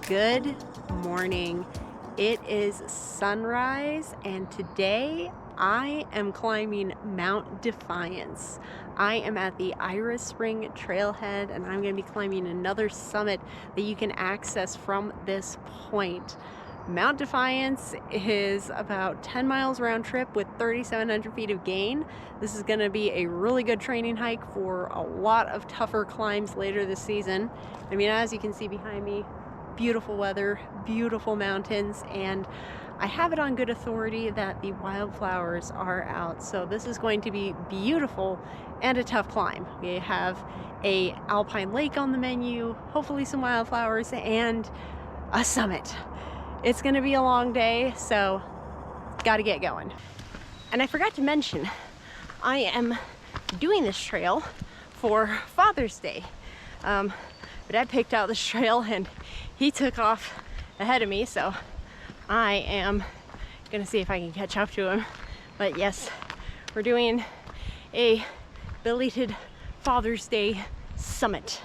Good morning. It is sunrise and today I am climbing Mount Defiance. I am at the Iris Spring Trailhead and I'm going to be climbing another summit that you can access from this point. Mount Defiance is about 10 miles round trip with 3,700 feet of gain. This is going to be a really good training hike for a lot of tougher climbs later this season. I mean, as you can see behind me, beautiful weather, beautiful mountains, and I have it on good authority that the wildflowers are out. So this is going to be beautiful and a tough climb. We have a alpine lake on the menu, hopefully some wildflowers, and a summit. It's going to be a long day, so got to get going. And I forgot to mention, I am doing this trail for Father's Day. But Dad picked out this trail and he took off ahead of me, so I am gonna see if I can catch up to him. But yes, we're doing a belated Father's Day summit.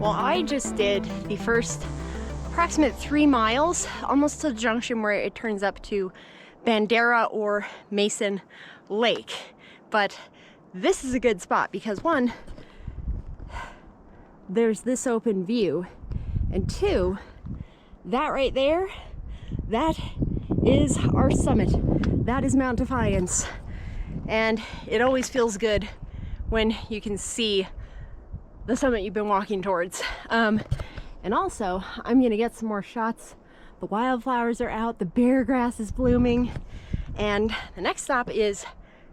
Well, I just did the first approximate 3 miles, almost to the junction where it turns up to Bandera or Mason Lake. But this is a good spot because one, there's this open view, and two, that right there, that is our summit. That is Mount Defiance. And it always feels good when you can see the summit you've been walking towards. And also, I'm gonna get some more shots. The wildflowers are out, the bear grass is blooming, and the next stop is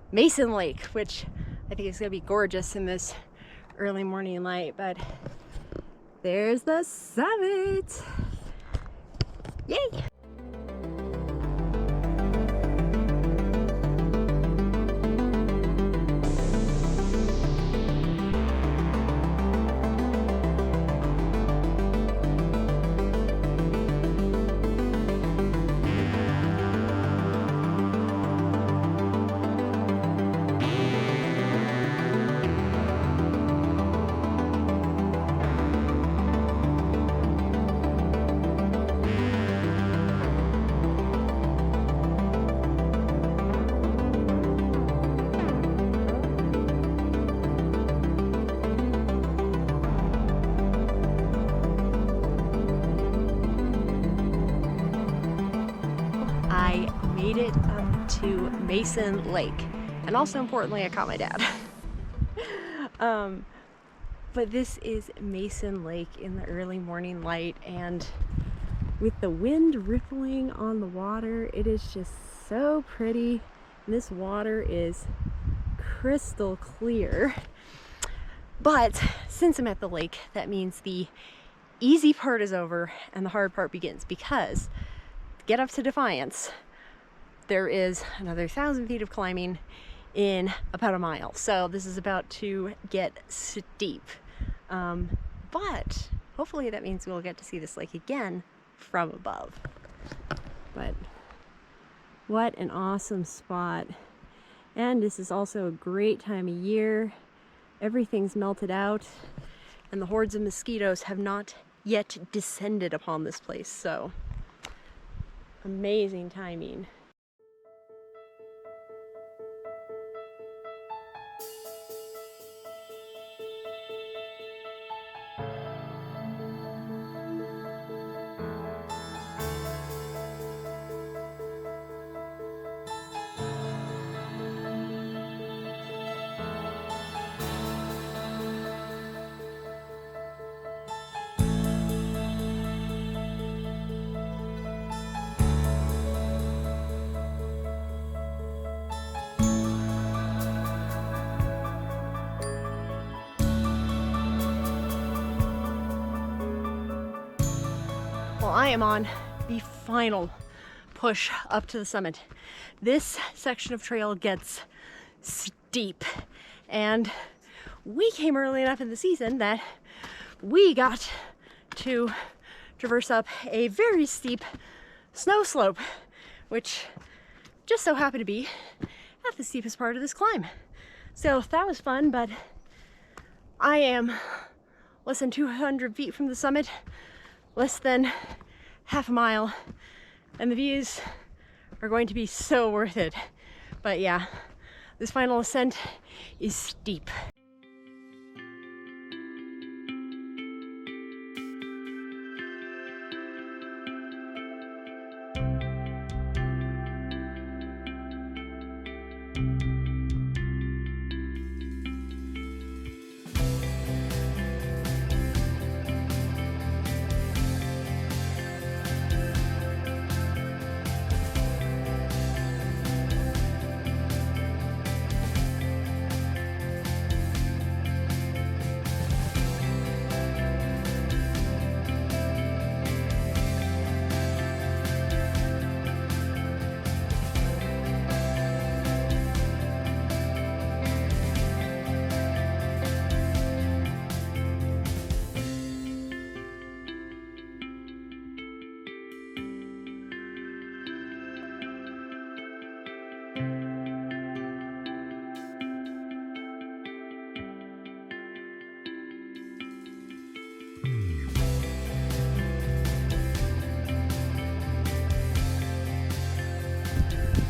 Mason Lake, which I think is gonna be gorgeous in this early morning light. But there's the summit. Yay! I made it up to Mason Lake, and also importantly, I caught my dad. But this is Mason Lake in the early morning light, and with the wind rippling on the water, it is just so pretty. And this water is crystal clear. But since I'm at the lake, that means the easy part is over and the hard part begins, because to get up to Defiance, there is another 1,000 feet of climbing in about a mile. So this is about to get steep. But hopefully that means we'll get to see this lake again from above. But what an awesome spot. And this is also a great time of year. Everything's melted out and the hordes of mosquitoes have not yet descended upon this place. So amazing timing. I am on the final push up to the summit. This section of trail gets steep, and we came early enough in the season that we got to traverse up a very steep snow slope, which just so happened to be at the steepest part of this climb. So that was fun, but I am less than 200 feet from the summit, less than half a mile, and the views are going to be so worth it. But yeah, this final ascent is steep.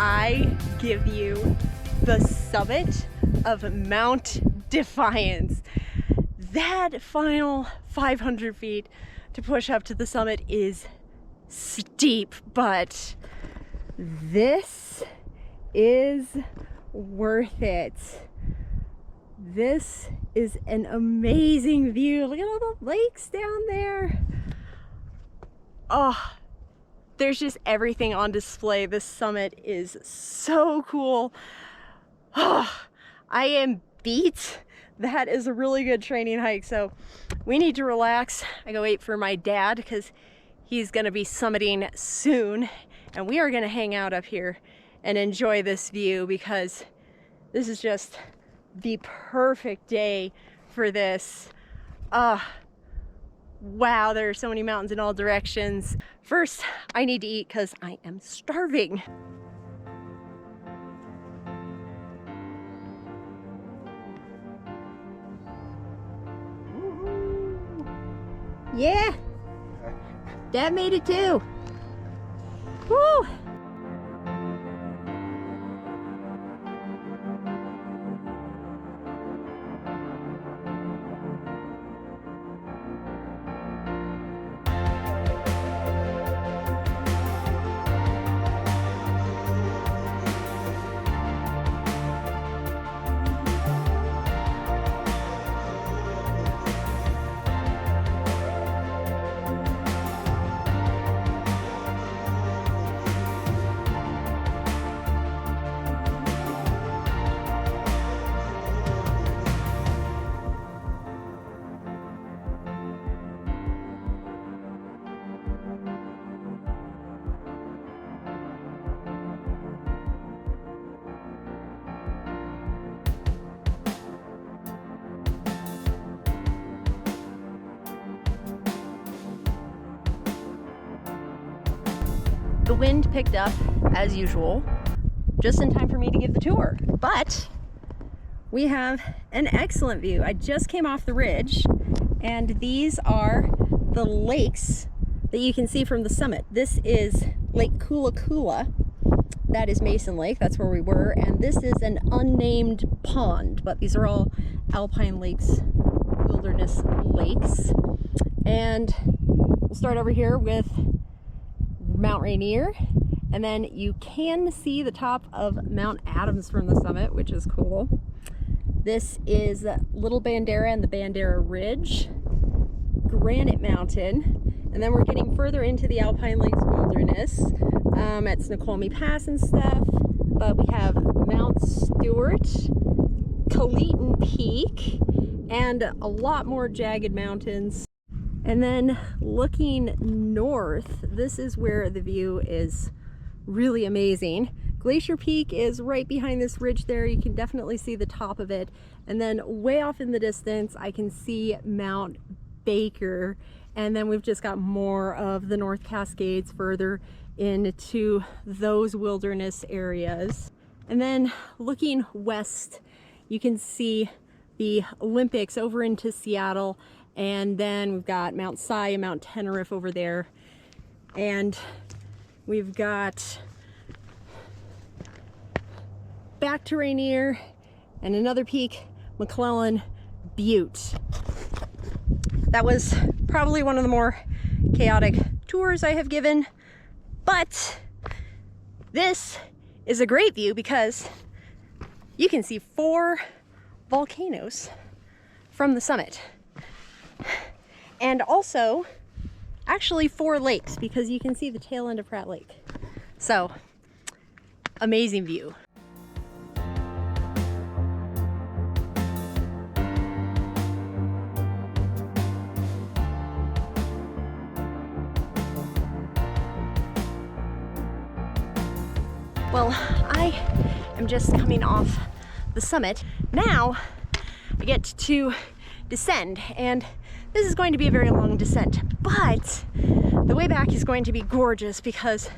I give you the summit of Mount Defiance. That final 500 feet to push up to the summit is steep, but this is worth it. This is an amazing view. Look at all the lakes down there. Oh, there's just everything on display. This summit is so cool. Oh, I am beat. That is a really good training hike, so we need to relax. I go wait for my dad because he's gonna be summiting soon, and we are gonna hang out up here and enjoy this view because this is just the perfect day for this. Wow, there are so many mountains in all directions. First, I need to eat because I am starving. Yeah, Dad made it too. Woo! The wind picked up as usual, just in time for me to give the tour, but we have an excellent view. I just came off the ridge, and these are the lakes that you can see from the summit. This is Lake Kula Kula. That is Mason Lake, that's where we were, and this is an unnamed pond, but these are all alpine lakes, wilderness lakes. And we'll start over here with Mount Rainier, and then you can see the top of Mount Adams from the summit, which is cool. This is Little Bandera and the Bandera Ridge, Granite Mountain, and then we're getting further into the Alpine Lakes Wilderness at Snoqualmie Pass and stuff, but we have Mount Stewart, Caleton Peak, and a lot more jagged mountains. And then looking north, this is where the view is really amazing. Glacier Peak is right behind this ridge there. You can definitely see the top of it. And then way off in the distance, I can see Mount Baker. And then we've just got more of the North Cascades further into those wilderness areas. And then looking west, you can see the Olympics over into Seattle. And then we've got Mount Si and Mount Tenerife over there. And we've got back to Rainier and another peak, McClellan Butte. That was probably one of the more chaotic tours I have given, but this is a great view because you can see 4 volcanoes from the summit. And also, actually 4 lakes, because you can see the tail end of Pratt Lake. So, amazing view. Well, I am just coming off the summit. Now I get to descend, and this is going to be a very long descent, but the way back is going to be gorgeous because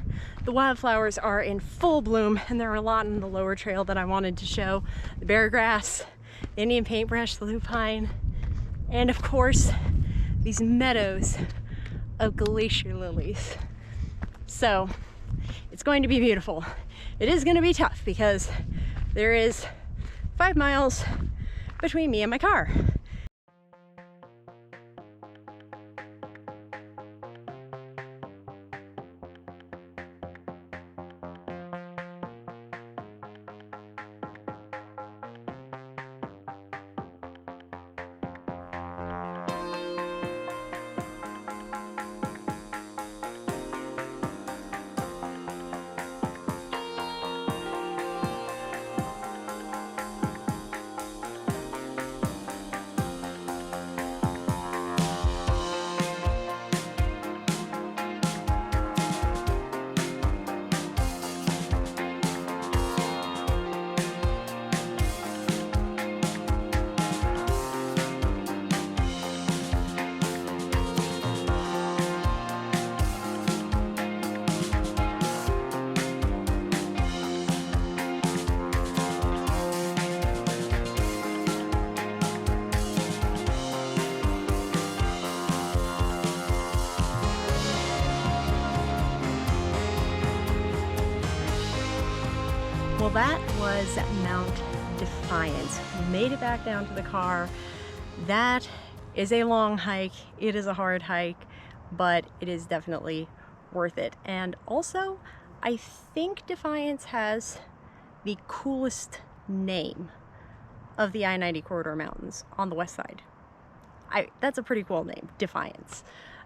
the wildflowers are in full bloom, and there are a lot in the lower trail that I wanted to show. The bear grass, the Indian paintbrush, the lupine, and of course, these meadows of glacier lilies. So it's going to be beautiful. It is going to be tough because there is 5 miles between me and my car. Well, that was Mount Defiance. We made it back down to the car. That is a long hike. It is a hard hike, but it is definitely worth it. And also, I think Defiance has the coolest name of the I-90 corridor mountains on the west side. That's a pretty cool name, Defiance.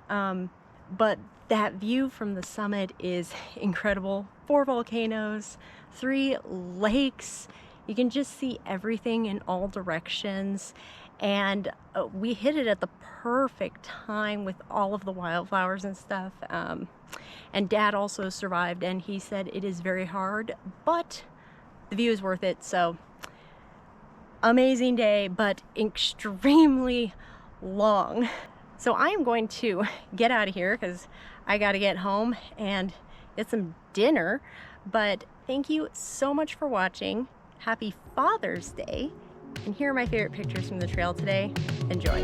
But that view from the summit is incredible. 4 volcanoes, 3 lakes. You can just see everything in all directions. And we hit it at the perfect time with all of the wildflowers and stuff. And Dad also survived, and he said it is very hard, but the view is worth it. So amazing day, but extremely long. So I am going to get out of here because I got to get home and get some dinner. But thank you so much for watching. Happy Father's Day. And here are my favorite pictures from the trail today. Enjoy.